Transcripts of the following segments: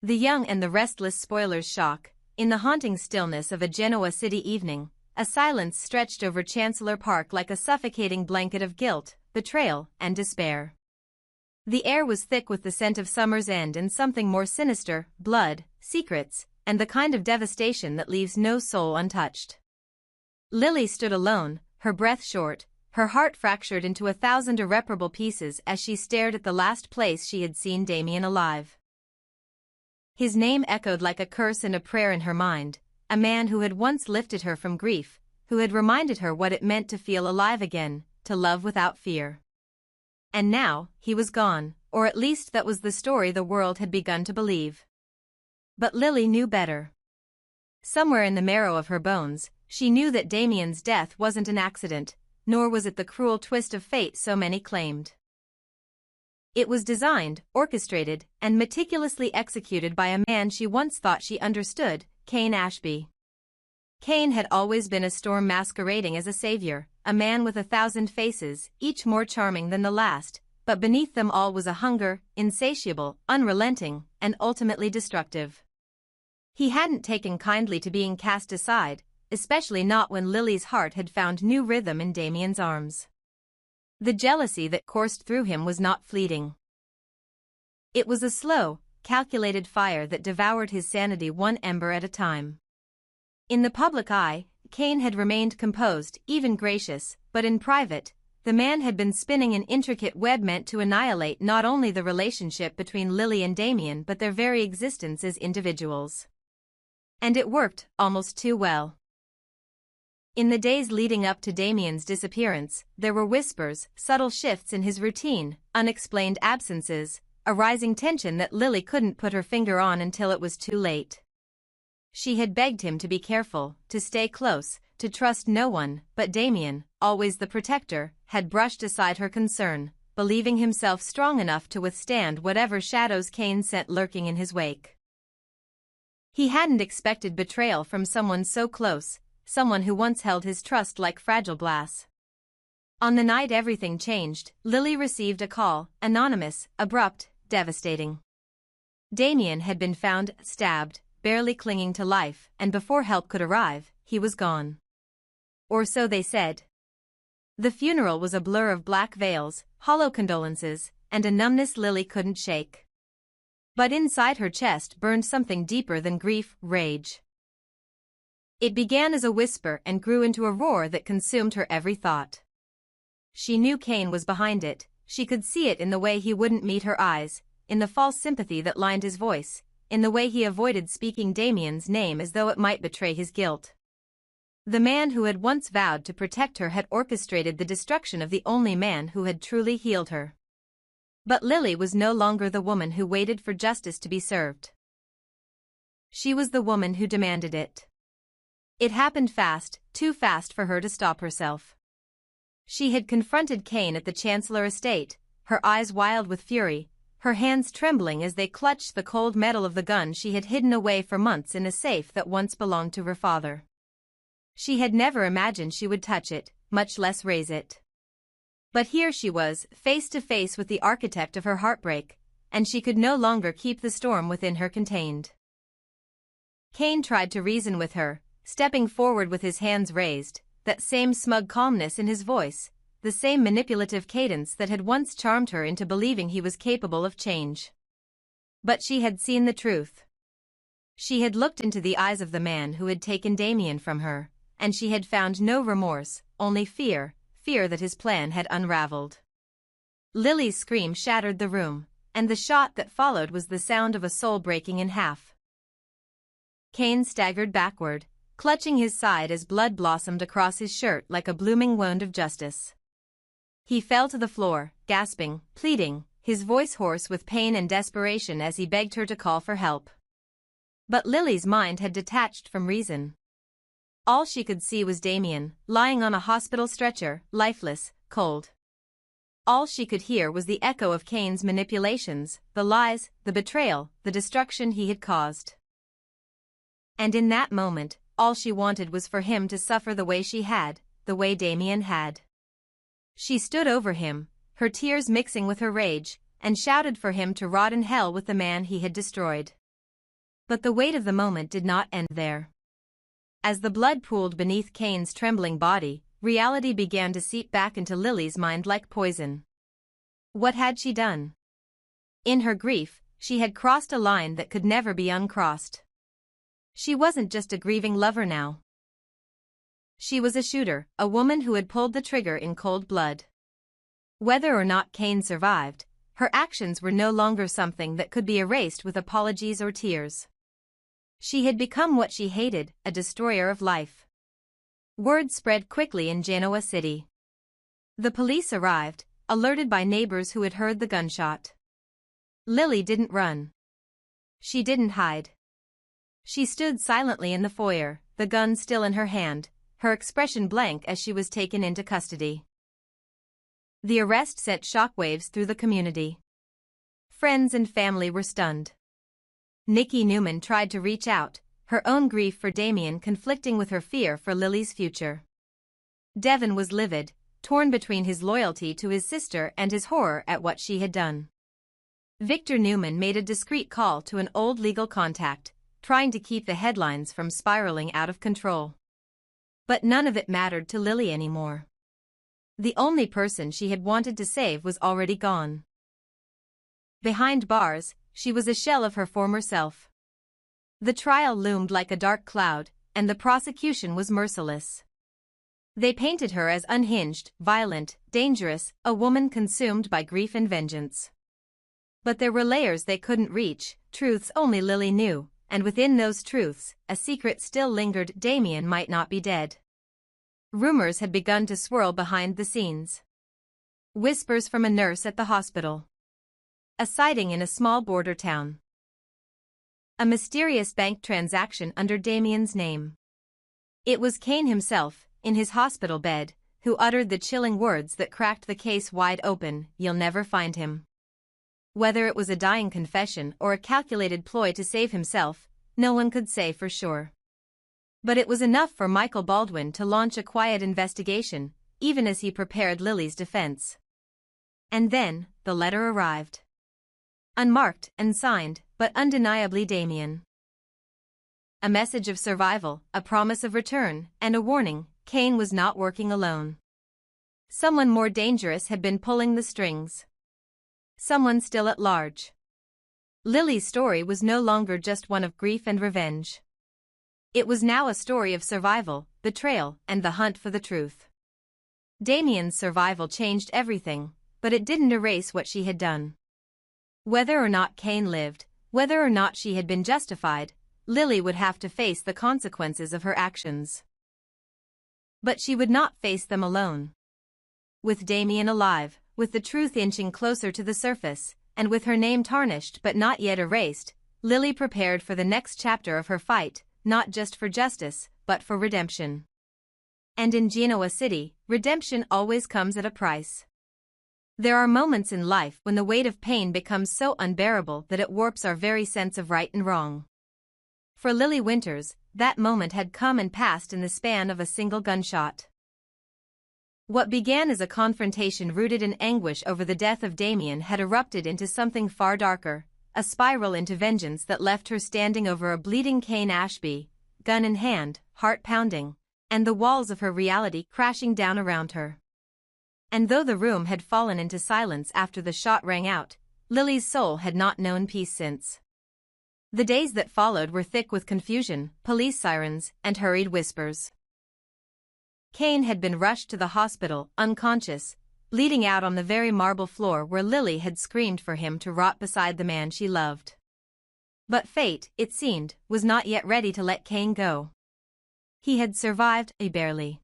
The young and the restless spoilers shock. In the haunting stillness of a Genoa city evening, a silence stretched over Chancellor Park like a suffocating blanket of guilt, betrayal, and despair. The air was thick with the scent of summer's end and something more sinister: blood, secrets, and the kind of devastation that leaves no soul untouched. Lily stood alone, her breath short, her heart fractured into 1,000 irreparable pieces as she stared at the last place she had seen Damian alive. His name echoed like a curse and a prayer in her mind, a man who had once lifted her from grief, who had reminded her what it meant to feel alive again, to love without fear. And now, he was gone, or at least that was the story the world had begun to believe. But Lily knew better. Somewhere in the marrow of her bones, she knew that Damian's death wasn't an accident, nor was it the cruel twist of fate so many claimed. It was designed, orchestrated, and meticulously executed by a man she once thought she understood, Cain Ashby. Cain had always been a storm masquerading as a savior, a man with 1,000 faces, each more charming than the last, but beneath them all was a hunger, insatiable, unrelenting, and ultimately destructive. He hadn't taken kindly to being cast aside, especially not when Lily's heart had found new rhythm in Damian's arms. The jealousy that coursed through him was not fleeting. It was a slow, calculated fire that devoured his sanity one ember at a time. In the public eye, Cain had remained composed, even gracious, but in private, the man had been spinning an intricate web meant to annihilate not only the relationship between Lily and Damian but their very existence as individuals. And it worked almost too well. In the days leading up to Damian's disappearance, there were whispers, subtle shifts in his routine, unexplained absences, a rising tension that Lily couldn't put her finger on until it was too late. She had begged him to be careful, to stay close, to trust no one, but Damian, always the protector, had brushed aside her concern, believing himself strong enough to withstand whatever shadows Cain sent lurking in his wake. He hadn't expected betrayal from someone so close, someone who once held his trust like fragile glass. On the night everything changed, Lily received a call, anonymous, abrupt, devastating. Damian had been found stabbed, barely clinging to life, and before help could arrive, he was gone. Or so they said. The funeral was a blur of black veils, hollow condolences, and a numbness Lily couldn't shake. But inside her chest burned something deeper than grief, rage. It began as a whisper and grew into a roar that consumed her every thought. She knew Cain was behind it, she could see it in the way he wouldn't meet her eyes, in the false sympathy that lined his voice, in the way he avoided speaking Damian's name as though it might betray his guilt. The man who had once vowed to protect her had orchestrated the destruction of the only man who had truly healed her. But Lily was no longer the woman who waited for justice to be served. She was the woman who demanded it. It happened fast, too fast for her to stop herself. She had confronted Cain at the Chancellor estate, her eyes wild with fury, her hands trembling as they clutched the cold metal of the gun she had hidden away for months in a safe that once belonged to her father. She had never imagined she would touch it, much less raise it. But here she was, face to face with the architect of her heartbreak, and she could no longer keep the storm within her contained. Cain tried to reason with her, stepping forward with his hands raised, that same smug calmness in his voice, the same manipulative cadence that had once charmed her into believing he was capable of change. But she had seen the truth. She had looked into the eyes of the man who had taken Damian from her, and she had found no remorse, only fear, fear that his plan had unraveled. Lily's scream shattered the room, and the shot that followed was the sound of a soul breaking in half. Cain staggered backward, clutching his side as blood blossomed across his shirt like a blooming wound of justice. He fell to the floor, gasping, pleading, his voice hoarse with pain and desperation as he begged her to call for help. But Lily's mind had detached from reason. All she could see was Damian, lying on a hospital stretcher, lifeless, cold. All she could hear was the echo of Cain's manipulations, the lies, the betrayal, the destruction he had caused. And in that moment, all she wanted was for him to suffer the way she had, the way Damian had. She stood over him, her tears mixing with her rage, and shouted for him to rot in hell with the man he had destroyed. But the weight of the moment did not end there. As the blood pooled beneath Kane's trembling body, reality began to seep back into Lily's mind like poison. What had she done? In her grief, she had crossed a line that could never be uncrossed. She wasn't just a grieving lover now. She was a shooter, a woman who had pulled the trigger in cold blood. Whether or not Kane survived, her actions were no longer something that could be erased with apologies or tears. She had become what she hated, a destroyer of life. Word spread quickly in Genoa City. The police arrived, alerted by neighbors who had heard the gunshot. Lily didn't run. She didn't hide. She stood silently in the foyer, the gun still in her hand, her expression blank as she was taken into custody. The arrest sent shockwaves through the community. Friends and family were stunned. Nikki Newman tried to reach out, her own grief for Damian conflicting with her fear for Lily's future. Devon was livid, torn between his loyalty to his sister and his horror at what she had done. Victor Newman made a discreet call to an old legal contact, trying to keep the headlines from spiraling out of control. But none of it mattered to Lily anymore. The only person she had wanted to save was already gone. Behind bars, she was a shell of her former self. The trial loomed like a dark cloud, and the prosecution was merciless. They painted her as unhinged, violent, dangerous, a woman consumed by grief and vengeance. But there were layers they couldn't reach, truths only Lily knew, and within those truths, a secret still lingered: Damian might not be dead. Rumors had begun to swirl behind the scenes. Whispers from a nurse at the hospital. A sighting in a small border town. A mysterious bank transaction under Damian's name. It was Kane himself, in his hospital bed, who uttered the chilling words that cracked the case wide open: "You'll never find him." Whether it was a dying confession or a calculated ploy to save himself, no one could say for sure. But it was enough for Michael Baldwin to launch a quiet investigation, even as he prepared Lily's defense. And then, the letter arrived. Unmarked and signed, but undeniably Damian. A message of survival, a promise of return, and a warning: Kane was not working alone. Someone more dangerous had been pulling the strings. Someone still at large. Lily's story was no longer just one of grief and revenge. It was now a story of survival, betrayal, and the hunt for the truth. Damian's survival changed everything, but it didn't erase what she had done. Whether or not Kane lived, whether or not she had been justified, Lily would have to face the consequences of her actions. But she would not face them alone. With Damian alive, with the truth inching closer to the surface, and with her name tarnished but not yet erased, Lily prepared for the next chapter of her fight, not just for justice, but for redemption. And in Genoa City, redemption always comes at a price. There are moments in life when the weight of pain becomes so unbearable that it warps our very sense of right and wrong. For Lily Winters, that moment had come and passed in the span of a single gunshot. What began as a confrontation rooted in anguish over the death of Damian had erupted into something far darker, a spiral into vengeance that left her standing over a bleeding Kane Ashby, gun in hand, heart pounding, and the walls of her reality crashing down around her. And though the room had fallen into silence after the shot rang out, Lily's soul had not known peace since. The days that followed were thick with confusion, police sirens, and hurried whispers. Kane had been rushed to the hospital, unconscious, bleeding out on the very marble floor where Lily had screamed for him to rot beside the man she loved. But fate, it seemed, was not yet ready to let Kane go. He had survived, barely.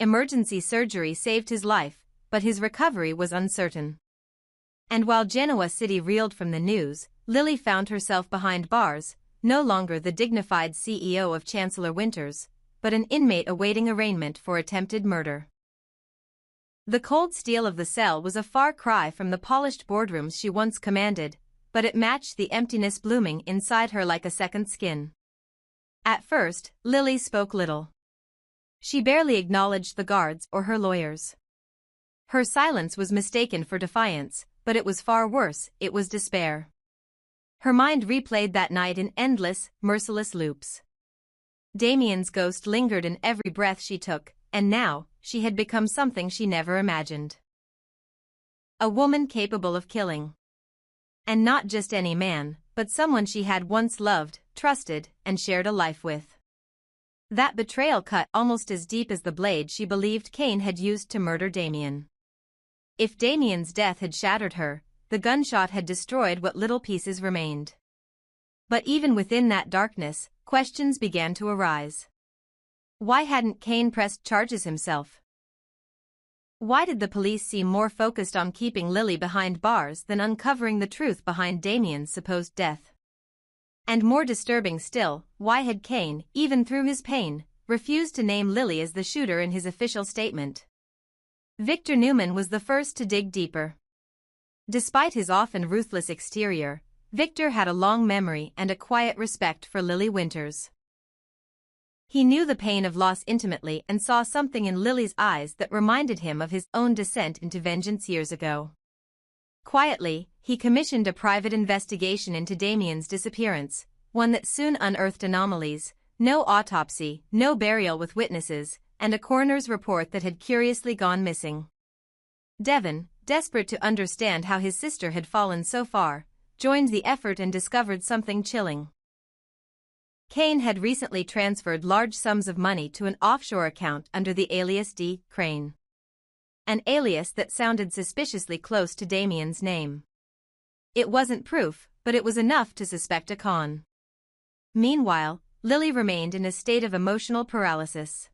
Emergency surgery saved his life, but his recovery was uncertain. And while Genoa City reeled from the news, Lily found herself behind bars, no longer the dignified CEO of Chancellor Winters, but an inmate awaiting arraignment for attempted murder. The cold steel of the cell was a far cry from the polished boardrooms she once commanded, but it matched the emptiness blooming inside her like a second skin. At first, Lily spoke little. She barely acknowledged the guards or her lawyers. Her silence was mistaken for defiance, but it was far worse: it was despair. Her mind replayed that night in endless, merciless loops. Damian's ghost lingered in every breath she took, and now, she had become something she never imagined. A woman capable of killing. And not just any man, but someone she had once loved, trusted, and shared a life with. That betrayal cut almost as deep as the blade she believed Cain had used to murder Damian. If Damian's death had shattered her, the gunshot had destroyed what little pieces remained. But even within that darkness, questions began to arise. Why hadn't Cain pressed charges himself? Why did the police seem more focused on keeping Lily behind bars than uncovering the truth behind Damian's supposed death? And more disturbing still, why had Cain, even through his pain, refused to name Lily as the shooter in his official statement? Victor Newman was the first to dig deeper. Despite his often ruthless exterior, Victor had a long memory and a quiet respect for Lily Winters. He knew the pain of loss intimately and saw something in Lily's eyes that reminded him of his own descent into vengeance years ago. Quietly, he commissioned a private investigation into Damian's disappearance, one that soon unearthed anomalies, no autopsy, no burial with witnesses, and a coroner's report that had curiously gone missing. Devon, desperate to understand how his sister had fallen so far, joined the effort and discovered something chilling. Cain had recently transferred large sums of money to an offshore account under the alias D. Crane. An alias that sounded suspiciously close to Damian's name. It wasn't proof, but it was enough to suspect a con. Meanwhile, Lily remained in a state of emotional paralysis.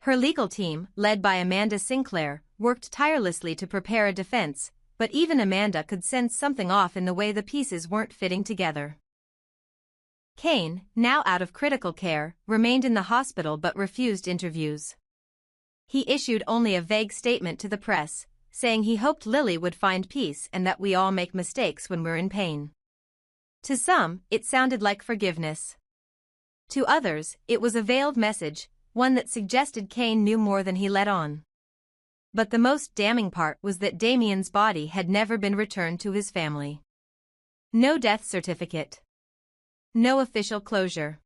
Her legal team, led by Amanda Sinclair, worked tirelessly to prepare a defense, but even Amanda could sense something off in the way the pieces weren't fitting together. Cain, now out of critical care, remained in the hospital but refused interviews. He issued only a vague statement to the press, saying he hoped Lily would find peace and that we all make mistakes when we're in pain. To some, it sounded like forgiveness. To others, it was a veiled message, one that suggested Cain knew more than he let on. But the most damning part was that Damian's body had never been returned to his family. No death certificate. No official closure.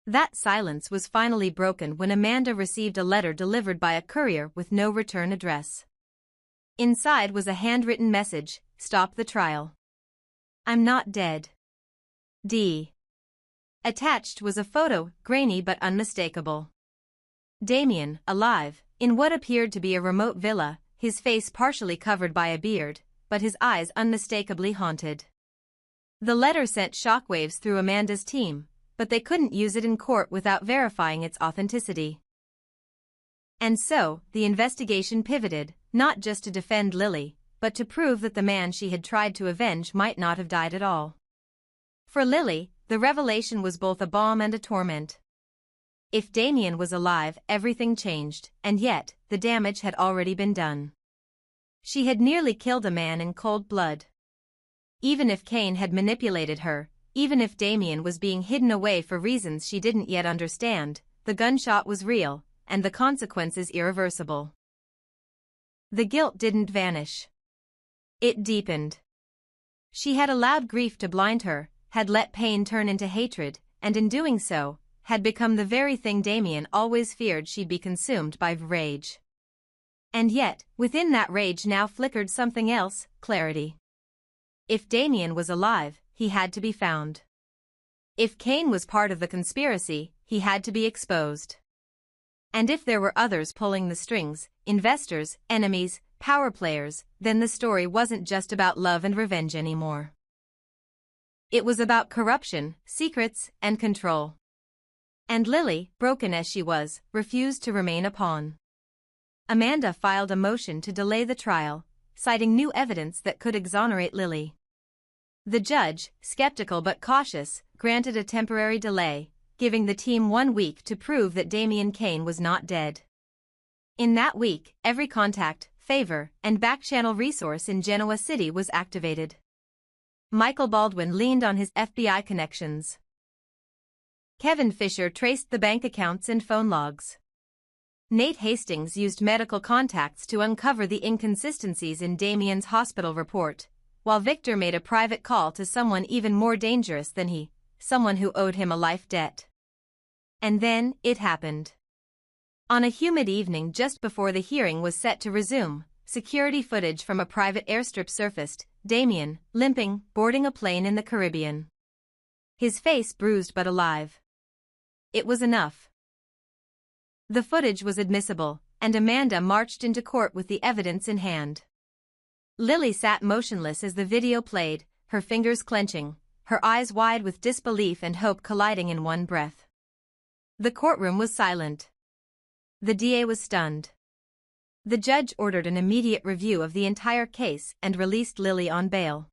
That silence was finally broken when Amanda received a letter delivered by a courier with no return address. Inside was a handwritten message, "Stop the trial. I'm not dead. D." Attached was a photo, grainy but unmistakable. Damian, alive, in what appeared to be a remote villa, his face partially covered by a beard, but his eyes unmistakably haunted. The letter sent shockwaves through Amanda's team, but they couldn't use it in court without verifying its authenticity. And so, the investigation pivoted, not just to defend Lily, but to prove that the man she had tried to avenge might not have died at all. For Lily, the revelation was both a balm and a torment. If Damian was alive, everything changed, and yet, the damage had already been done. She had nearly killed a man in cold blood. Even if Cain had manipulated her, even if Damian was being hidden away for reasons she didn't yet understand, the gunshot was real, and the consequences irreversible. The guilt didn't vanish. It deepened. She had allowed grief to blind her, had let pain turn into hatred, and in doing so, had become the very thing Damian always feared she'd be consumed by: rage. And yet, within that rage now flickered something else: clarity. If Damian was alive, he had to be found. If Cain was part of the conspiracy, he had to be exposed. And if there were others pulling the strings, investors, enemies, power players, then the story wasn't just about love and revenge anymore. It was about corruption, secrets, and control. And Lily, broken as she was, refused to remain a pawn. Amanda filed a motion to delay the trial, citing new evidence that could exonerate Lily. The judge, skeptical but cautious, granted a temporary delay, giving the team 1 week to prove that Damian Cain was not dead. In that week, every contact, favor, and back-channel resource in Genoa City was activated. Michael Baldwin leaned on his FBI connections. Kevin Fisher traced the bank accounts and phone logs. Nate Hastings used medical contacts to uncover the inconsistencies in Damian's hospital report, while Victor made a private call to someone even more dangerous than he, someone who owed him a life debt. And then, it happened. On a humid evening just before the hearing was set to resume, security footage from a private airstrip surfaced, Damian, limping, boarding a plane in the Caribbean. His face bruised but alive. It was enough. The footage was admissible, and Amanda marched into court with the evidence in hand. Lily sat motionless as the video played, her fingers clenching, her eyes wide with disbelief and hope colliding in one breath. The courtroom was silent. The DA was stunned. The judge ordered an immediate review of the entire case and released Lily on bail.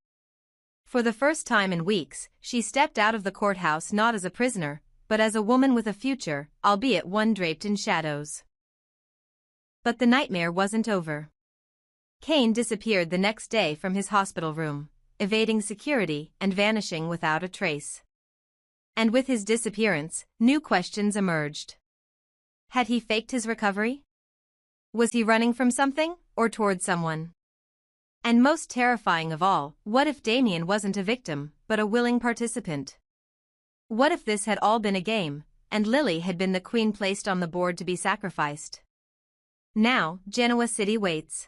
For the first time in weeks, she stepped out of the courthouse not as a prisoner, but as a woman with a future, albeit one draped in shadows. But the nightmare wasn't over. Kane disappeared the next day from his hospital room, evading security and vanishing without a trace. And with his disappearance, new questions emerged. Had he faked his recovery? Was he running from something, or toward someone? And most terrifying of all, what if Damian wasn't a victim, but a willing participant? What if this had all been a game, and Lily had been the queen placed on the board to be sacrificed? Now, Genoa City waits.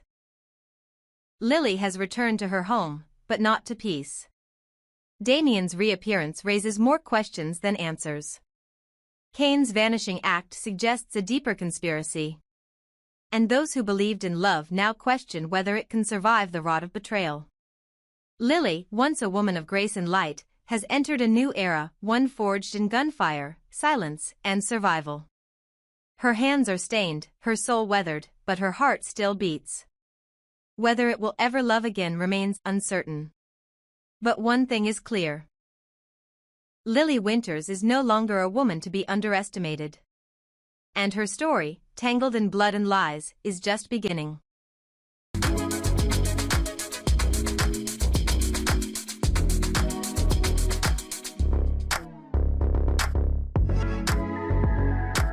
Lily has returned to her home, but not to peace. Damian's reappearance raises more questions than answers. Kane's vanishing act suggests a deeper conspiracy. And those who believed in love now question whether it can survive the rot of betrayal. Lily, once a woman of grace and light, has entered a new era, one forged in gunfire, silence, and survival. Her hands are stained, her soul weathered, but her heart still beats. Whether it will ever love again remains uncertain. But one thing is clear. Lily Winters is no longer a woman to be underestimated. And her story, tangled in blood and lies, is just beginning.